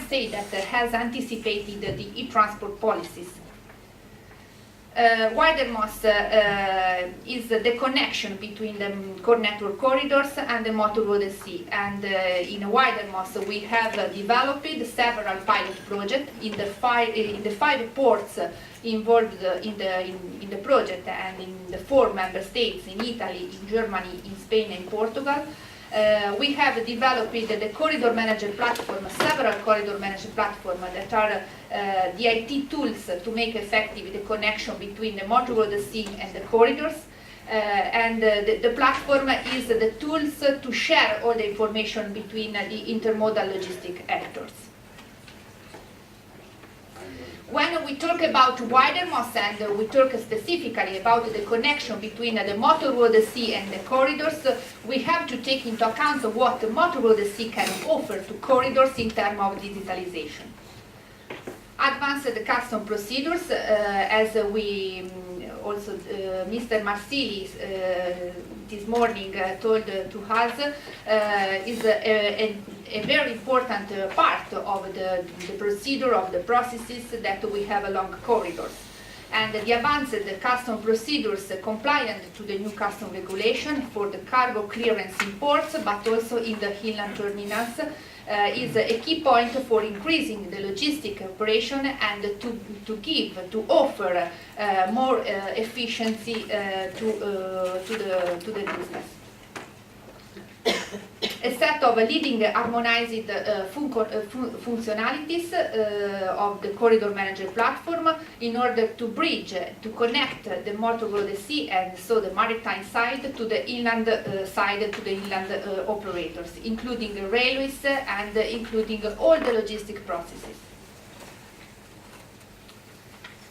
say that has anticipated the e-transport policies. Wider MoS is the connection between the core network corridors and the motor road at sea. And in wider MoS we have developed several pilot projects in the five ports involved in the project, and in the 4 member states, in Italy, in Germany, in Spain and Portugal. We have developed the corridor manager platform, several corridor manager platforms that are the IT tools to make effective the connection between the motor road, the sea and the corridors. The platform is the tools to share all the information between the intermodal logistic actors. When we talk about wider MoS and we talk specifically about the connection between the motor road, the sea and the corridors, we have to take into account what the motor road, the sea can offer to corridors in terms of digitalization. Advanced custom procedures, as we also Mr. Marsili this morning told to us, is a very important part of the procedure, of the processes that we have along corridors. And the advanced custom procedures compliant to the new custom regulation for the cargo clearance in ports, but also in the inland terminals, is a key point for increasing the logistic operation and to offer more efficiency to the business. A set of leading harmonized functionalities of the corridor manager platform in order to bridge, to connect the motor road, the sea, and so the maritime side to the inland side, to the inland operators, including railways and including all the logistic processes.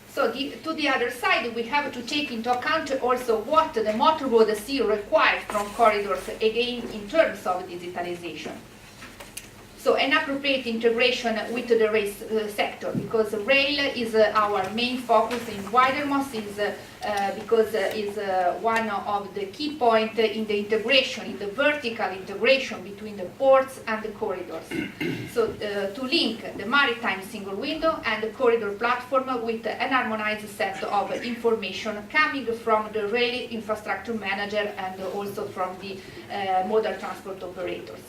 So to the other side, we have to take into account also what the motor road, the sea requires from corridors, again in terms of digitalization. So an appropriate integration with the rail sector, because rail is our main focus in wider MoS, because is one of the key points in the integration, in the vertical integration between the ports and the corridors. So to link the maritime single window and the corridor platform with an harmonized set of information coming from the rail infrastructure manager and also from the modal transport operators.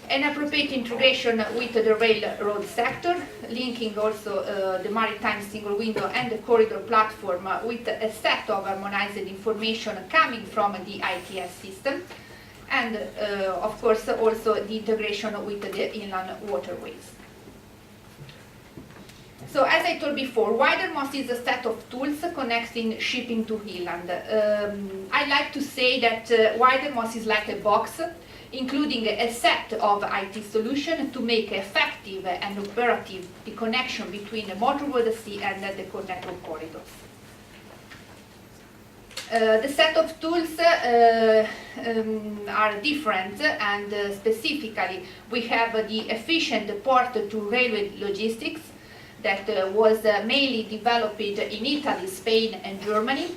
An appropriate integration with the railroad sector, linking also the maritime single window and the corridor platform with a set of harmonized information coming from the ITS system, and of course also the integration with the inland waterways. So as I told before, wider MoS is a set of tools connecting shipping to inland. I like to say that wider MoS is like a box, including a set of IT solutions to make effective and operative the connection between the motor road, the sea, and the network corridors. The set of tools are different, and specifically we have the efficient port-to-railway logistics that was mainly developed in Italy, Spain, and Germany.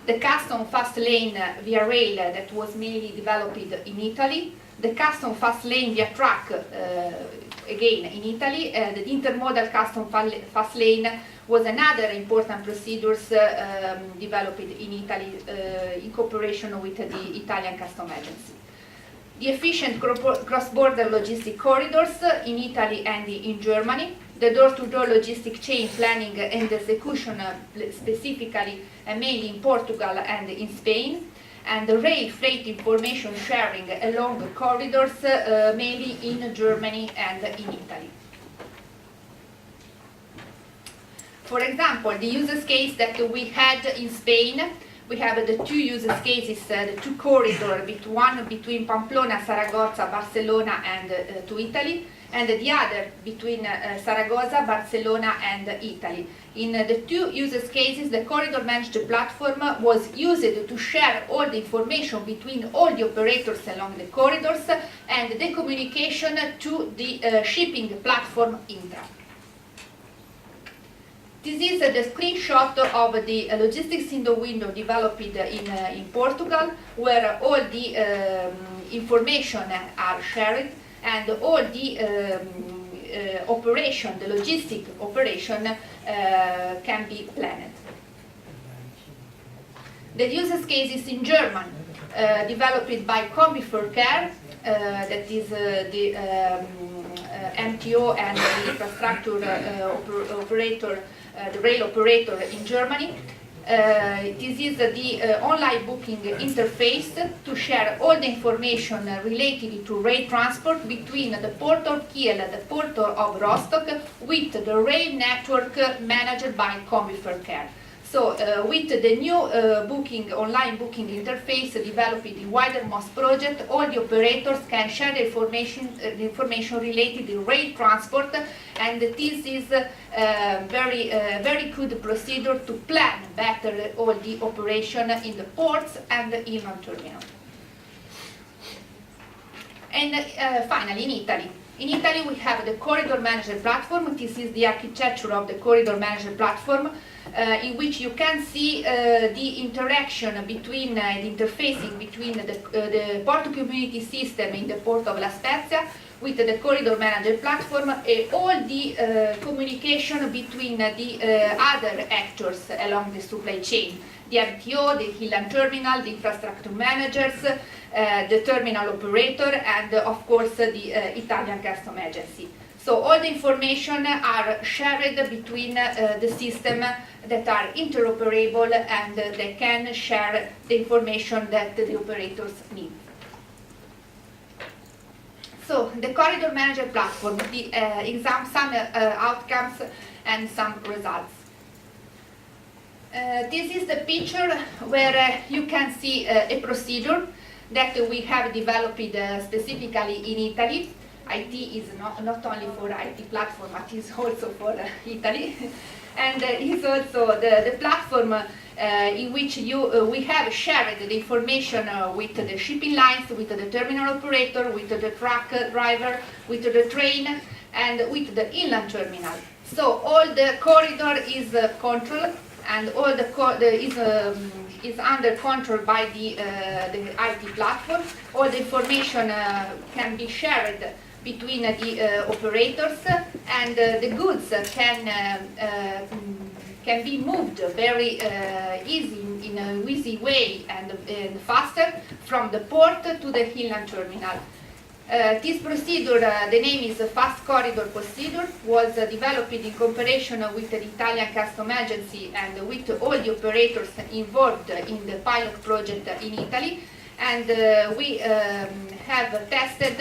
The custom fast lane via rail that was mainly developed in Italy. The custom fast lane via truck, again in Italy. The intermodal custom fast lane was another important procedure developed in Italy in cooperation with the Italian Custom Agency. The efficient cross-border logistic corridors in Italy and in Germany. The door-to-door logistic chain planning and execution, specifically mainly in Portugal and in Spain. And the rail freight information sharing along the corridors, mainly in Germany and in Italy. For example, the use case that we had in Spain, we have the two use cases, the two corridors, one between Pamplona, Zaragoza, Barcelona, and to Italy, and the other between Zaragoza, Barcelona, and Italy. In the two use cases, the corridor managed platform was used to share all the information between all the operators along the corridors and the communication to the shipping platform Intra. This is the screenshot of the logistics in the window developed in Portugal, where all the information are shared and all the operation, the logistic operation, can be planned. The use case is in German, developed by Combi4Care, that is the MTO and the infrastructure operator, the rail operator in Germany. This is the online booking interface to share all the information related to rail transport between the port of Kiel and the port of Rostock with the rail network managed by Combi4Care. So with the new online booking interface developed in wider MoS project, all the operators can share the information related to rail transport, and this is a very good procedure to plan better all the operation in the ports and the inland terminal. And finally, in Italy. In Italy, we have the corridor manager platform. This is the architecture of the corridor manager platform, in which you can see the interaction between, the interfacing between the port community system in the port of La Spezia with the corridor manager platform, and all the communication between the other actors along the supply chain. The MTO, the inland terminal, the infrastructure managers, the terminal operator, and of course the Italian Custom Agency. So all the information are shared between the system that are interoperable, and they can share the information that the operators need. So the corridor manager platform, some outcomes and some results. This is the picture where you can see a procedure that we have developed specifically in Italy. IT is not only for IT platform, but is also for Italy. And is also the platform in which we have shared the information with the shipping lines, with the terminal operator, with the truck driver, with the train, and with the inland terminal. So all the corridor is controlled, and all is under control by the IT platform. All the information can be shared between the operators, and the goods can be moved very easy, in an easy way and faster from the port to the inland terminal. This procedure, the name is Fast Corridor Procedure, was developed in cooperation with the Italian Custom Agency and with all the operators involved in the pilot project in Italy, and we have tested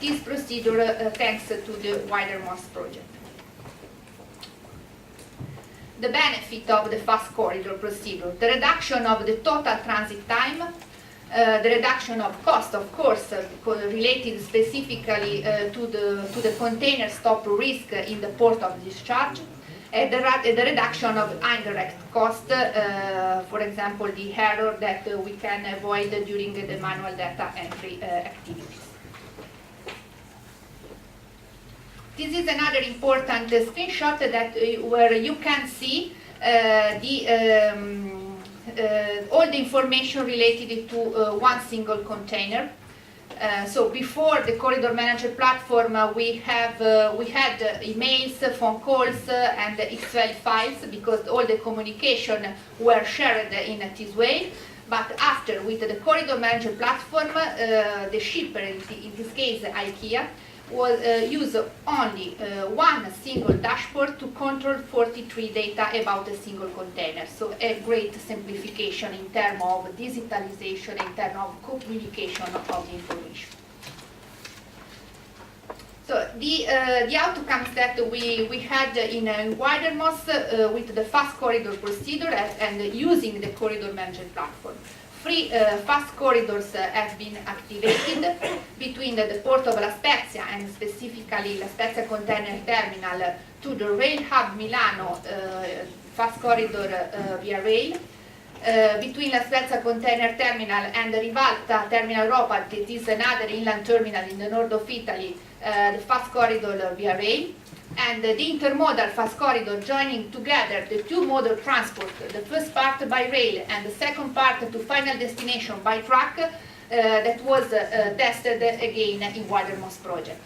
this procedure thanks to the wider MoS project. The benefit of the Fast Corridor Procedure: the reduction of the total transit time, the reduction of cost, of course, related specifically to the container stop risk in the port of discharge, and the reduction of indirect cost, for example, the error that we can avoid during the manual data entry activities. This is another important screenshot where you can see all the information related to one single container. So before the corridor manager platform, we had emails, phone calls, and Excel files, because all the communication were shared in this way. But after, with the corridor manager platform, the shipper, in this case IKEA, will use only one single dashboard to control 43 data about a single container. So a great simplification in terms of digitalization, in terms of communication of the information. So the outcomes that we had in wider MoS with the Fast Corridor Procedure and using the corridor management platform. 3 fast corridors have been activated between the port of La Spezia and specifically La Spezia Container Terminal to the Rail Hub Milano fast corridor via rail. Between La Spezia Container Terminal and the Rivalta Terminal Europa, that is another inland terminal in the north of Italy, the fast corridor via rail. And the intermodal fast corridor joining together the two modal transport, the first part by rail and the second part to final destination by truck, that was tested again in wider MoS project.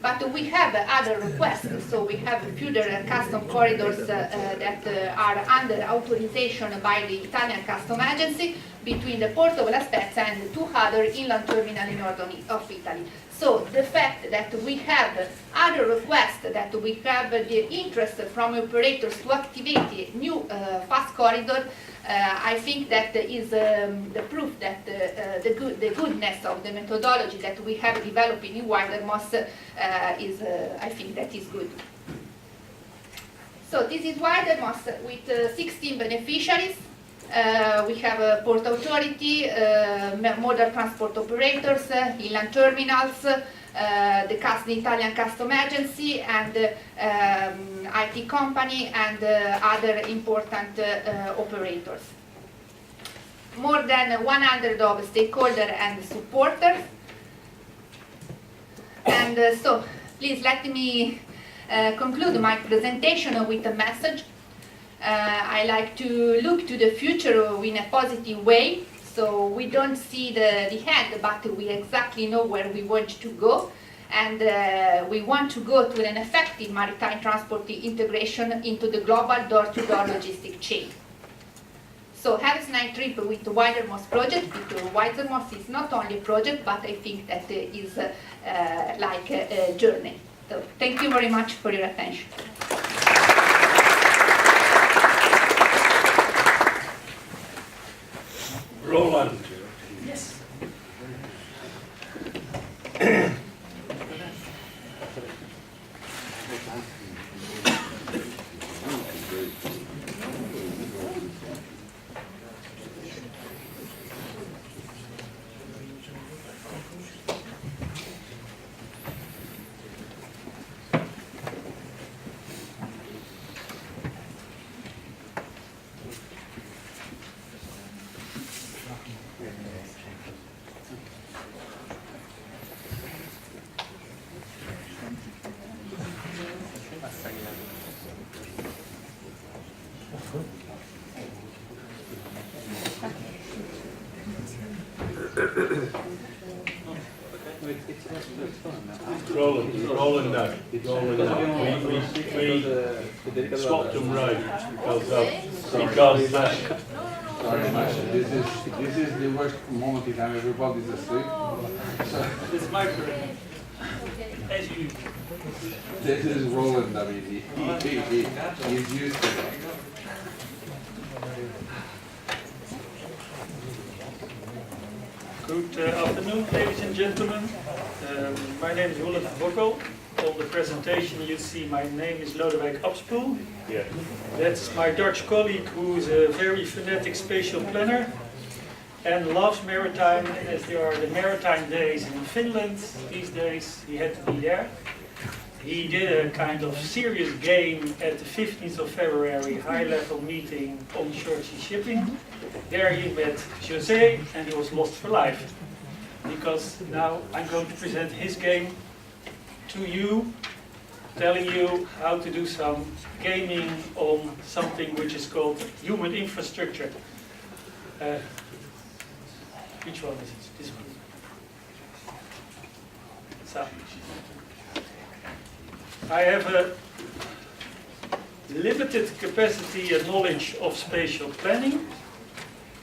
But we have other requests, so we have further custom corridors that are under authorization by the Italian Custom Agency between the Port of La Spezia and 2 other inland terminals in north of Italy. So the fact that we have other requests, that we have the interest from operators to activate new fast corridor, I think that is the proof that the goodness of the methodology that we have developed in wider MoS I think that is good. So this is wider MoS with 16 beneficiaries. We have a port authority, modal transport operators, inland terminals, the Italian Custom Agency, and IT company, and other important operators. More than 100 of stakeholders and supporters. And so, please let me conclude my presentation with a message. I like to look to the future in a positive way. So we don't see the end, but we exactly know where we want to go. And we want to go to an effective maritime transport integration into the global door-to-door logistic chain. So have a nice trip with the Wider MoS project, because Wider MoS is not only a project, but I think that it is like a journey. So thank you very much for your attention. Roland. Yes. Roland now. We swapped them round because that's... Sorry, Masha, this is the worst moment in time. Everybody's asleep. This is my turn. As you. This is Roland. I mean, he's used to it. Good afternoon, ladies and gentlemen. My name is Roland Bokkel. On the presentation you see my name is Lodewijk Abspoel. Yeah. That's my Dutch colleague who is a very fanatic spatial planner and loves maritime, as there are the maritime days in Finland these days. He had to be there. He did a kind of serious game at the 15th of February high-level meeting on short sea shipping. There he met José and he was lost for life. Because now I'm going to present his game to you, telling you how to do some gaming on something which is called human infrastructure. Which one is it? This one. So, I have a limited capacity and knowledge of spatial planning.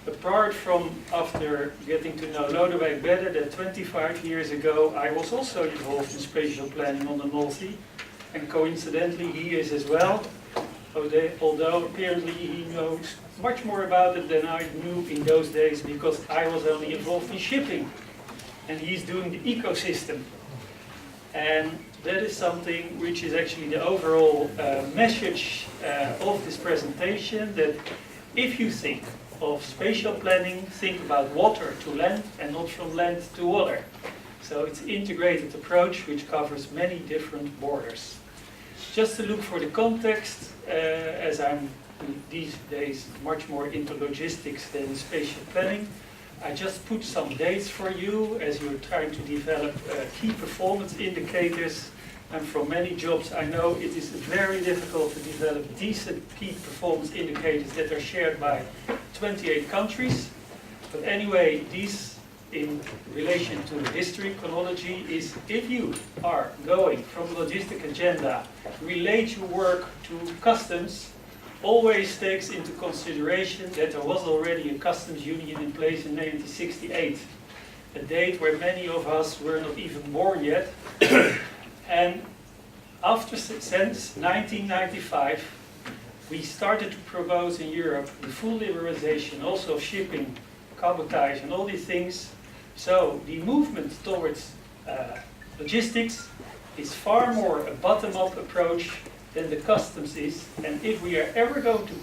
Apart from, after getting to know Lodewijk better, that 25 years ago I was also involved in spatial planning on the North Sea, and coincidentally he is as well, although apparently he knows much more about it than I knew in those days, because I was only involved in shipping and he's doing the ecosystem. And that is something which is actually the overall message of this presentation, that if you think of spatial planning, think about water to land and not from land to water. So it's an integrated approach which covers many different borders. Just to look for the context, as I'm these days much more into logistics than spatial planning, I just put some dates for you as you're trying to develop key performance indicators. And from many jobs I know it is very difficult to develop decent key performance indicators that are shared by 28 countries. But anyway, these in relation to the history chronology is if you are going from logistic agenda, relate your work to customs, always takes into consideration that there was already a customs union in place in 1968, a date where many of us were not even born yet. And after since 1995, we started to propose in Europe the full liberalization also of shipping, cabotage and all these things. So the movement towards logistics is far more a bottom-up approach than the customs is. And if we are ever going to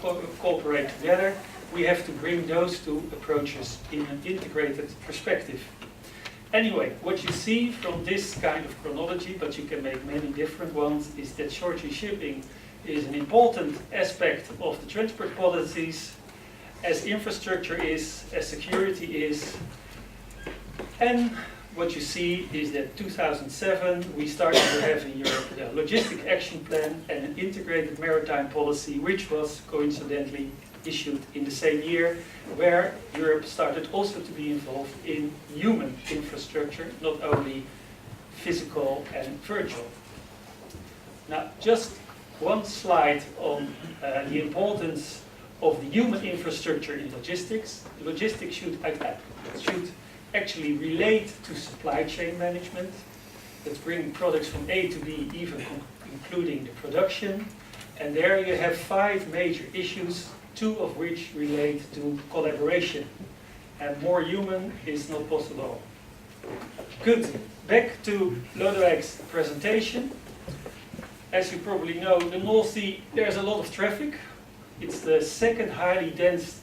cooperate together, we have to bring those two approaches in an integrated perspective. Anyway, what you see from this kind of chronology, but you can make many different ones, is that short-sea shipping is an important aspect of the transport policies, as infrastructure is, as security is. And what you see is that 2007 we started to have in Europe a logistic action plan and an integrated maritime policy, which was coincidentally issued in the same year, where Europe started also to be involved in human infrastructure, not only physical and virtual. Now, just one slide on the importance of the human infrastructure in logistics. Logistics should actually relate to supply chain management. That's bringing products from A to B, even including the production. And there you have 5 major issues, 2 of which relate to collaboration. And more human is not possible. Good. Back to Lodewijk's presentation. As you probably know, the North Sea, there's a lot of traffic. It's the second highly dense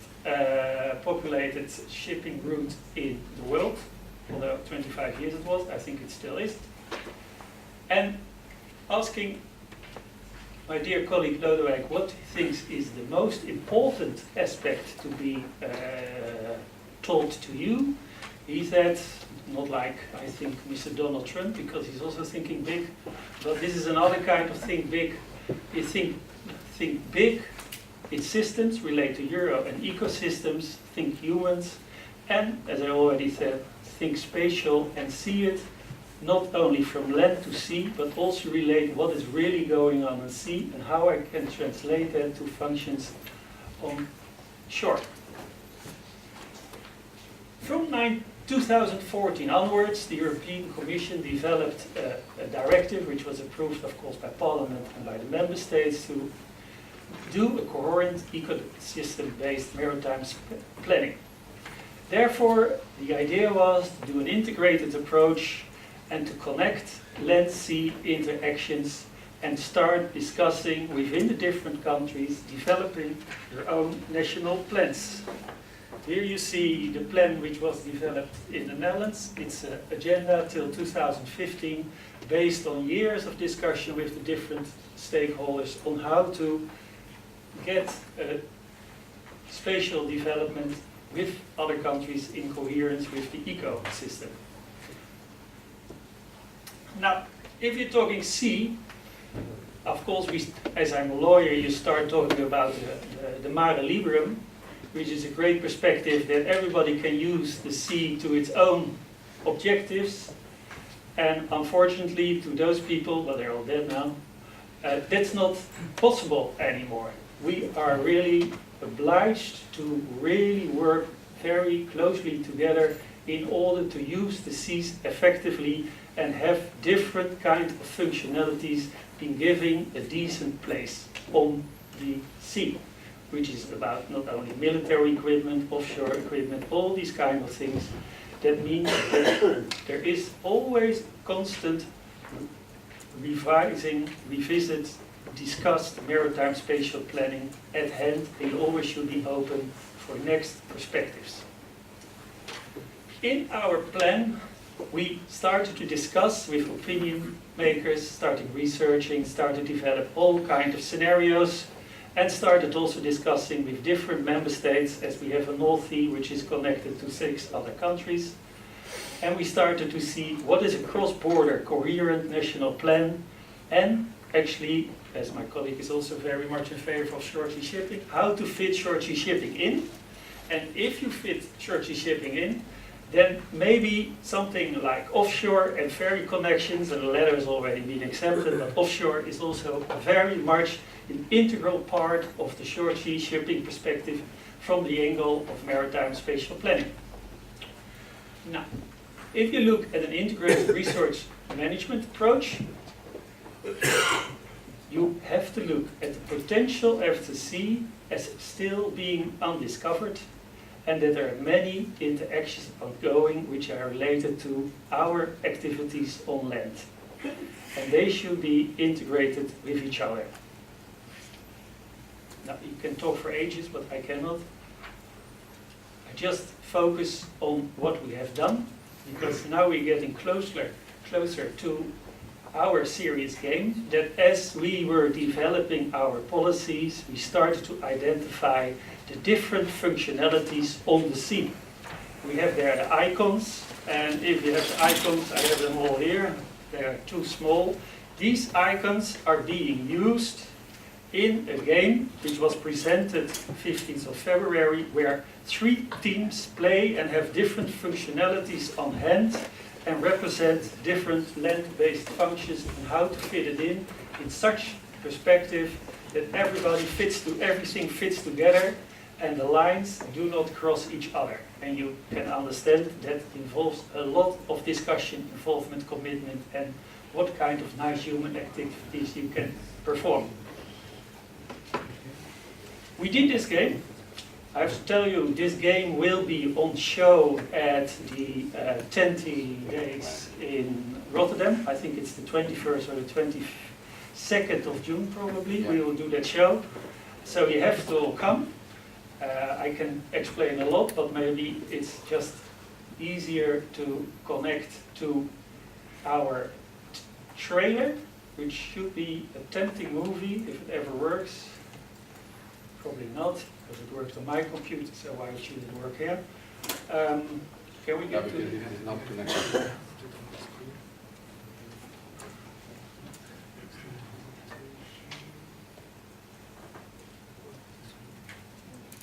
populated shipping route in the world. Although 25 years it was, I think it still is. And asking my dear colleague Lodewijk what he thinks is the most important aspect to be told to you, he said, not like I think Mr. Donald Trump, because he's also thinking big, but this is another kind of think big. You think big, its systems relate to Euro and ecosystems, think humans, and as I already said, think spatial and see it not only from land to sea, but also relate what is really going on at sea and how I can translate that to functions on shore. From 2014 onwards, the European Commission developed a directive which was approved, of course, by Parliament and by the Member States to do a coherent ecosystem-based maritime planning. Therefore, the idea was to do an integrated approach and to connect land-sea interactions and start discussing within the different countries, developing their own national plans. Here you see the plan which was developed in the Netherlands. It's an agenda till 2015, based on years of discussion with the different stakeholders on how to get a spatial development with other countries in coherence with the ecosystem. Now, if you're talking sea, of course, as I'm a lawyer, you start talking about the mare liberum, which is a great perspective that everybody can use the sea to its own objectives. And unfortunately, to those people, well, they're all dead now, that's not possible anymore. We are really obliged to really work very closely together in order to use the seas effectively and have different kind of functionalities in giving a decent place on the sea, which is about not only military equipment, offshore equipment, all these kind of things. That means that there is always constant revising, revisit, discussed maritime spatial planning at hand. They always should be open for next perspectives. In our plan, we started to discuss with opinion makers, started researching, started to develop all kinds of scenarios, and started also discussing with different member states, as we have a North Sea which is connected to 6 other countries. And we started to see what is a cross-border coherent national plan, and actually, as my colleague is also very much in favor of short-sea shipping, how to fit short-sea shipping in. And if you fit short-sea shipping in, then maybe something like offshore and ferry connections, and the latter has already been accepted, but offshore is also very much an integral part of the short sea shipping perspective from the angle of maritime spatial planning. Now, if you look at an integrated resource management approach, you have to look at the potential of the sea as still being undiscovered, and that there are many interactions ongoing which are related to our activities on land. And they should be integrated with each other. Now, you can talk for ages, but I cannot. I just focus on what we have done, because now we're getting closer to our serious game, that as we were developing our policies, we started to identify the different functionalities on the sea. We have there the icons, and if you have the icons, I have them all here. They are too small. These icons are being used in a game which was presented 15th of February, where 3 teams play and have different functionalities on hand and represent different land-based functions and how to fit it in such perspective that everything fits together and the lines do not cross each other. And you can understand that involves a lot of discussion, involvement, commitment, and what kind of nice human activities you can perform. We did this game. I have to tell you, this game will be on show at the 20 days in Rotterdam. I think it's the 21st or the 22nd of June probably. Yeah. We will do that show. So you have to all come. I can explain a lot, but maybe it's just easier to connect to our trailer, which should be a tempting movie if it ever works. Probably not, because it works on my computer, so why should it work here? Can we Yeah, get because to... it is not connected.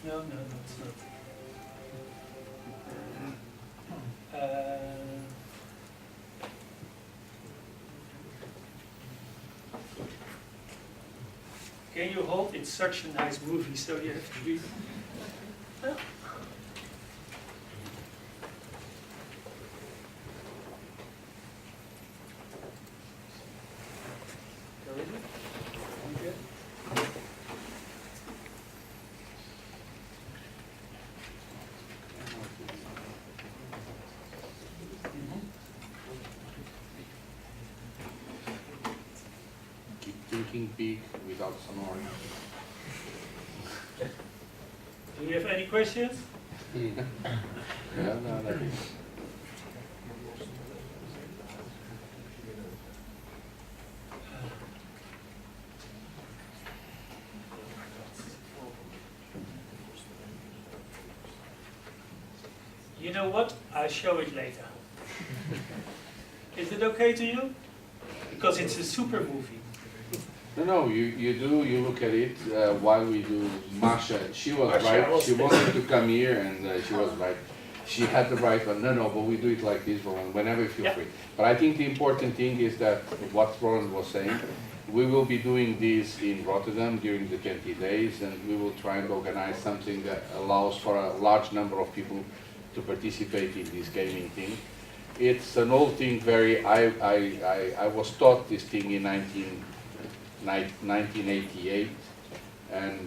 No, it's not. Can you hold? It's such a nice movie, so you have to be... Where is it? Okay. Keep thinking big without snoring. Do you have any questions? Yeah, no, that is. You know what? I'll show it later. Is it okay to you? Because it's a super movie. No, you look at it while we do. Masha, she was Masha right. was She wanted to come here and she was right. She had the right, but no, but we do it like this, Roland, whenever you feel Yeah. free. But I think the important thing is that what Roland was saying, we will be doing this in Rotterdam during the 20 days, and we will try and organize something that allows for a large number of people to participate in this gaming thing. It's an old thing, I was taught this thing in 1988, and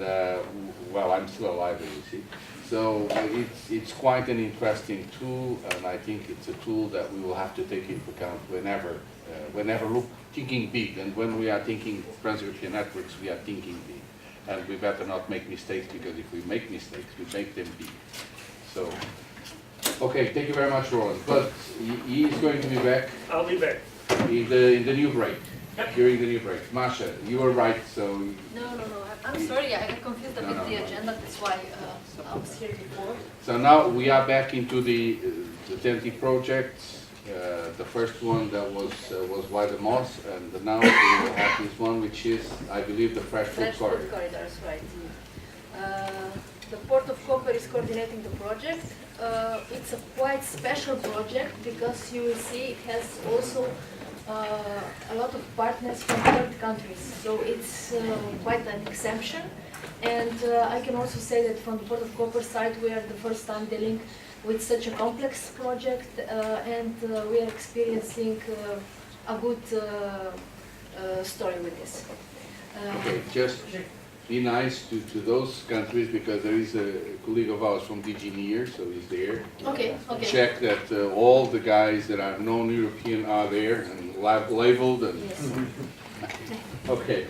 well, I'm still alive, as you see. So it's quite an interesting tool, and I think it's a tool that we will have to take into account whenever thinking big. And when we are thinking trans-European networks, we are thinking big, and we better not make mistakes, because if we make mistakes, we make them big. So, okay, thank you very much, Roland. But he is going to be back I'll be back. in the new break. Yep. During the new break. Masha, you were right, so... No. I'm sorry, I got confused a bit No. the agenda, that's why I was here before. So now we are back into the TEN-T project. The first one that was by the MoS, and now we will have this one, which is, I believe, the fresh food Fresh food corridor. corridors, right. the Port of Koper is coordinating the project. It's a quite special project because you will see it has also a lot of partners from third countries. So it's quite an exemption. And I can also say that from the Port of Koper side, we are the first time dealing with such a complex project, and we are experiencing a good story with this. Okay, just be nice to those countries because there is a colleague of ours from DG NEAR, so he's there. Okay, okay. Check that all the guys that are non-European are there and labeled. And Yes. okay.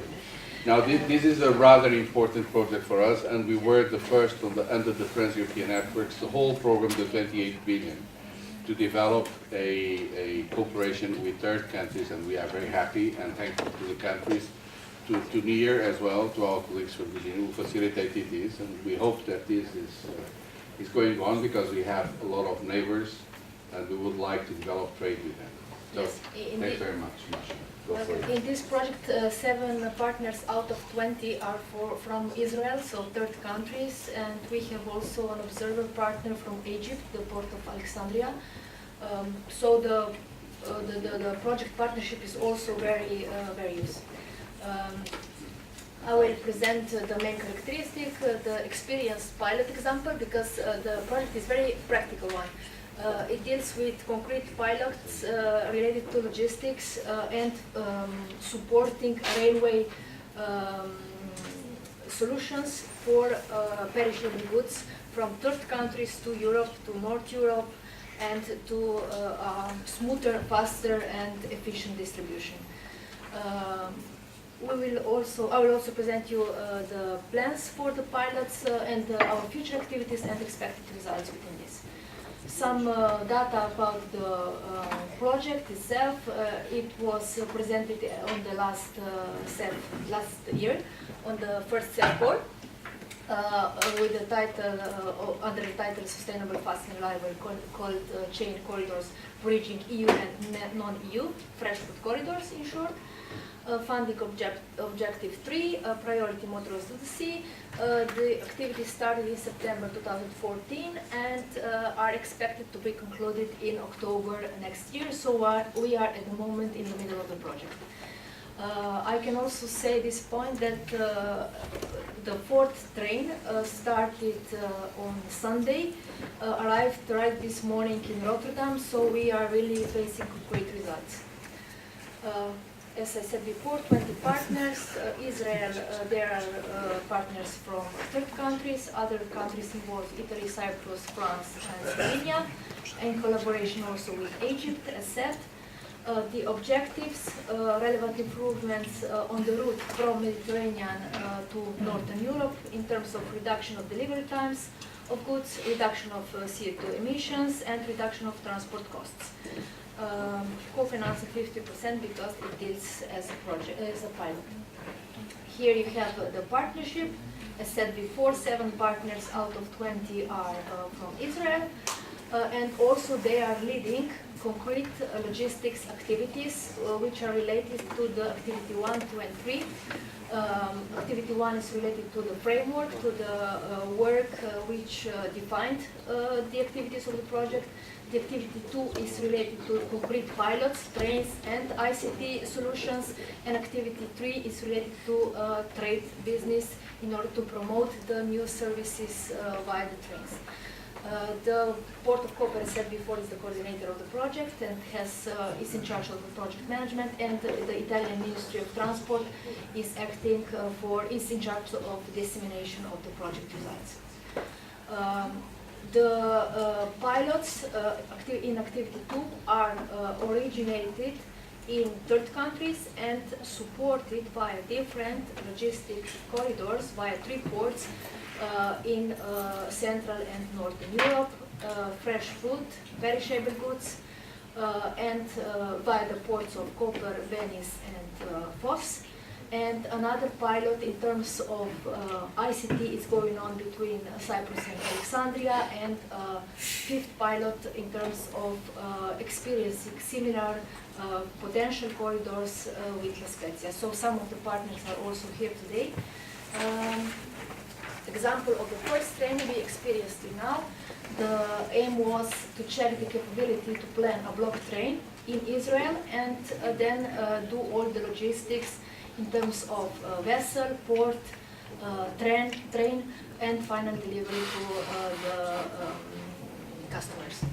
Now this is a rather important project for us, and we were the first under the Trans-European Networks, the whole program, the 28 billion, to develop a cooperation with third countries, and we are very happy and thankful to the countries, to NEAR as well, to our colleagues from the who facilitated this, and we hope that this is going on because we have a lot of neighbors, and we would like to develop trade with them. So, Yes, thanks very much, Masha. Go for it. In this project, 7 partners out of 20 are from Israel, so third countries, and we have also an observer partner from Egypt, the Port of Alexandria. So the project partnership is also very useful. I will present the main characteristic, the experienced pilot example, because the project is very practical one. It deals with concrete pilots related to logistics and supporting railway solutions for perishable goods from third countries to Europe, to North Europe, and to smoother, faster, and efficient distribution. I will also present you the plans for the pilots and our future activities and expected results within this. Some data about the project itself. It was presented on the last year on the first CERCOR with the title under the title "Sustainable, Fast and Reliable Chain Corridors Bridging EU and Non-EU Fresh Food Corridors" in short. Funding objective 3, priority motorways to the sea. The activities started in September 2014 and are expected to be concluded in October next year. So we are at the moment in the middle of the project. I can also say at this point that the 4th train started on Sunday, arrived right this morning in Rotterdam, so we are really facing great results. As I said before, 20 partners. Israel, there are partners from third countries. Other countries involved: Italy, Cyprus, France, and Slovenia. In collaboration also with Egypt, as said. The objectives, relevant improvements on the route from Mediterranean to Northern Europe in terms of reduction of delivery times of goods, reduction of CO2 emissions, and reduction of transport costs. Co-financing 50% because it deals as a project, as a pilot. Here you have the partnership. As said before, 7 partners out of 20 are from Israel, and also they are leading concrete logistics activities which are related to the activity 1, 2, and 3. Activity 1 is related to the framework, to the work which defined the activities of the project. The activity 2 is related to concrete pilots, trains, and ICT solutions. And activity 3 is related to trade business in order to promote the new services via the trains. The Port of Koper, as said before, is the coordinator of the project and is in charge of the project management, and the Italian Ministry of Transport is is in charge of the dissemination of the project results. The pilots in activity 2 are originated in third countries and supported via different logistic corridors via 3 ports in Central and Northern Europe, fresh food, perishable goods, and via the ports of Koper, Venice, and Fos. And another pilot in terms of ICT is going on between Cyprus and Alexandria, and 5th pilot in terms of experiencing similar potential corridors with La Spezia. So some of the partners are also here today. example of the first train we experienced till now, the aim was to check the capability to plan a block train in Israel and then do all the logistics in terms of vessel, port, train, and final delivery to the customers.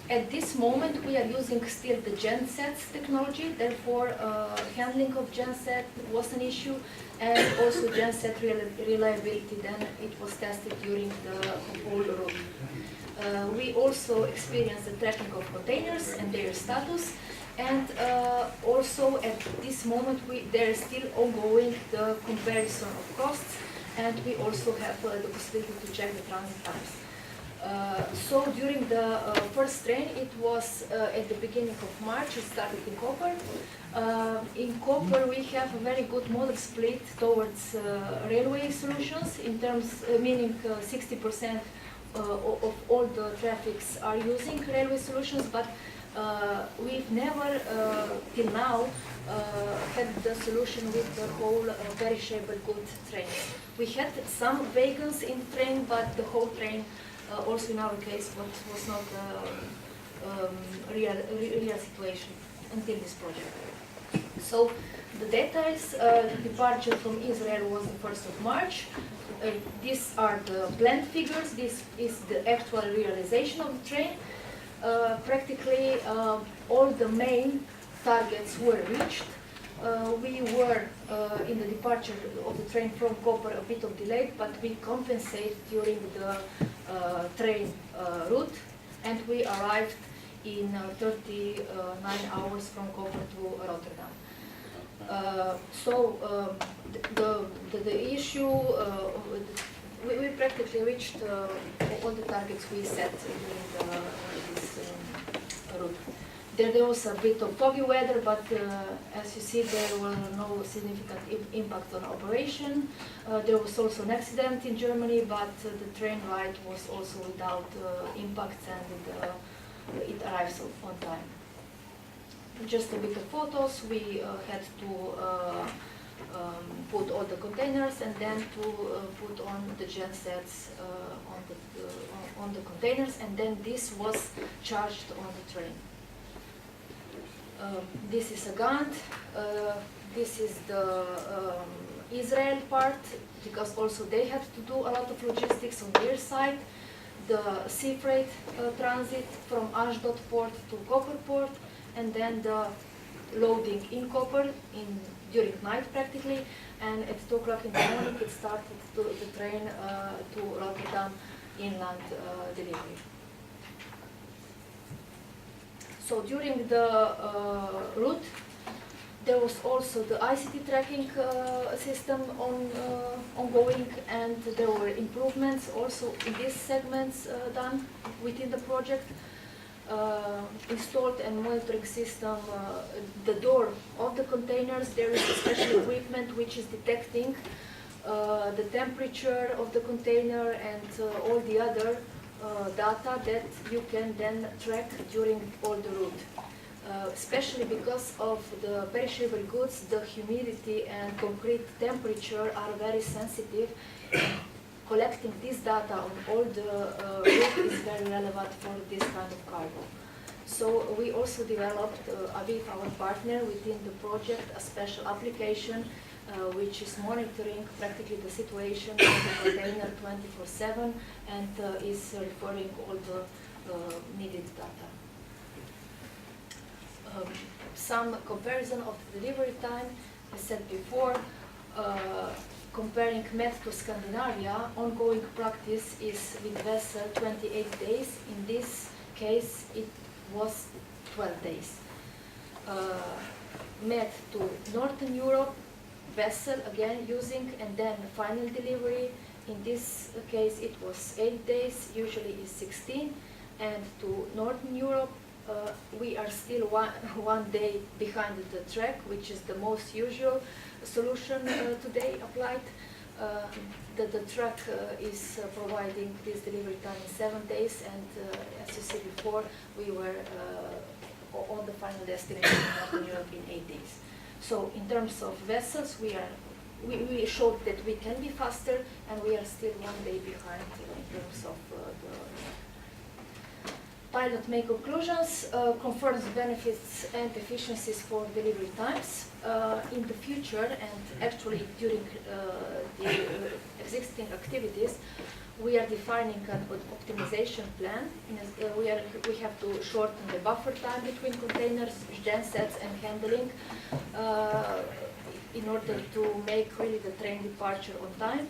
At this moment, we are using still the gensets technology, therefore handling of genset was an issue, and also genset reliability, then it was tested during the whole route. We also experienced the tracking of containers and their status, and also at this moment there is still ongoing the comparison of costs, and we also have the possibility to check the transit times. So during the first train, it was at the beginning of March, it started in Koper. In Koper we have a very good model split towards railway solutions, in terms, meaning 60% of all the traffics are using railway solutions, but we've never till now had the solution with the whole perishable good train. We had some wagons in the train, but the whole train also in our case was not a real situation until this project. So the details, departure from Israel was the 1st of March. These are the planned figures. This is the actual realization of the train. Practically all the main targets were reached. We were in the departure of the train from Koper a bit of delayed, but we compensate during the train route, and we arrived in 39 hours from Koper to Rotterdam. The issue, we practically reached all the targets we set during this route. There was a bit of foggy weather, but as you see, there were no significant impact on operation. There was also an accident in Germany, but the train ride was also without impacts, and it arrives on time. Just a bit of photos. We had to put all the containers and then to put on the gensets on the containers, and then this was charged on the train. This is a Gantt. This is the Israel part, because also they had to do a lot of logistics on their side. The sea freight transit from Ashdod port to Koper port, and then the loading in Koper during night practically, and at 2 o'clock in the morning it started the train to Rotterdam inland delivery. So during the route, there was also the ICT tracking system ongoing, and there were improvements also in these segments done within the project. Installed and monitoring system, the door of the containers, there is a special equipment which is detecting the temperature of the container and all the other data that you can then track during all the route. Especially because of the perishable goods, the humidity and concrete temperature are very sensitive. Collecting this data on all the route is very relevant for this kind of cargo. So we also developed, with our partner within the project, a special application which is monitoring practically the situation of the container 24/7 and is referring all the needed data. Some comparison of the delivery time, as said before, comparing Med to Scandinavia, ongoing practice is with vessel 28 days. In this case, it was 12 days. Med to Northern Europe, vessel again using, and then final delivery. In this case, it was 8 days, usually is 16. And to Northern Europe, we are still one day behind the track, which is the most usual solution today applied. The truck is providing this delivery time in 7 days, and as you see before, we were on the final destination in Northern Europe in 8 days. So in terms of vessels, we are we showed that we can be faster, and we are still 1 day behind in terms of the pilot main conclusions, confirms benefits and efficiencies for delivery times. In the future, and actually during the existing activities, we are defining an optimization plan. We have to shorten the buffer time between containers, gensets, and handling in order to make really the train departure on time.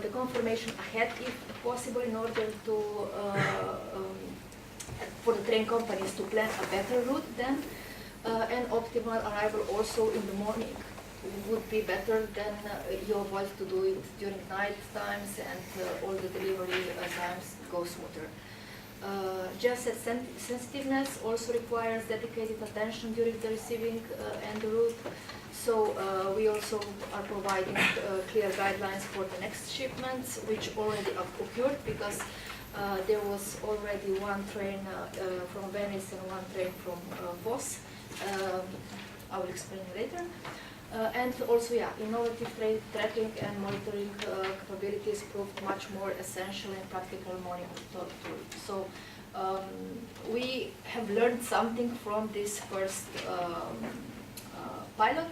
The confirmation ahead, if possible, in order to for the train companies to plan a better route then, and optimal arrival also in the morning would be better than you avoid to do it during night times, and all the delivery times go smoother. Genset sensitiveness also requires dedicated attention during the receiving and the route. So we also are providing clear guidelines for the next shipments, which already occurred, because there was already one train from Venice and one train from MoS. I will explain later. And also, yeah, innovative tracking and monitoring capabilities proved much more essential and practical monitoring tool. So we have learned something from this first pilot.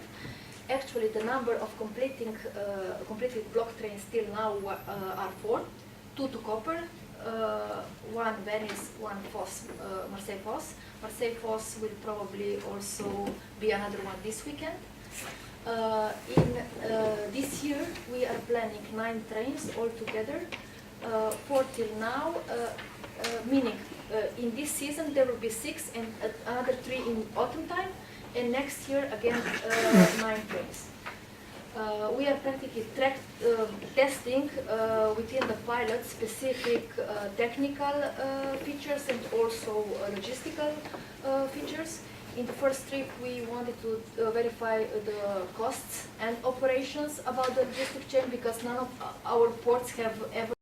Actually, the number of completed block trains still now are 4, 2 to Copper, 1 Venice, 1 MoS, Marseille-MoS. Marseille-MoS will probably also be another one this weekend. In this year, we are planning 9 trains altogether, 4 till now, meaning in this season there will be 6 and another 3 in autumn time, and next year again 9 trains. We are practically testing within the pilot specific technical features and also logistical features. In the first trip, we wanted to verify the costs and operations about the logistic chain, because none of our ports have ever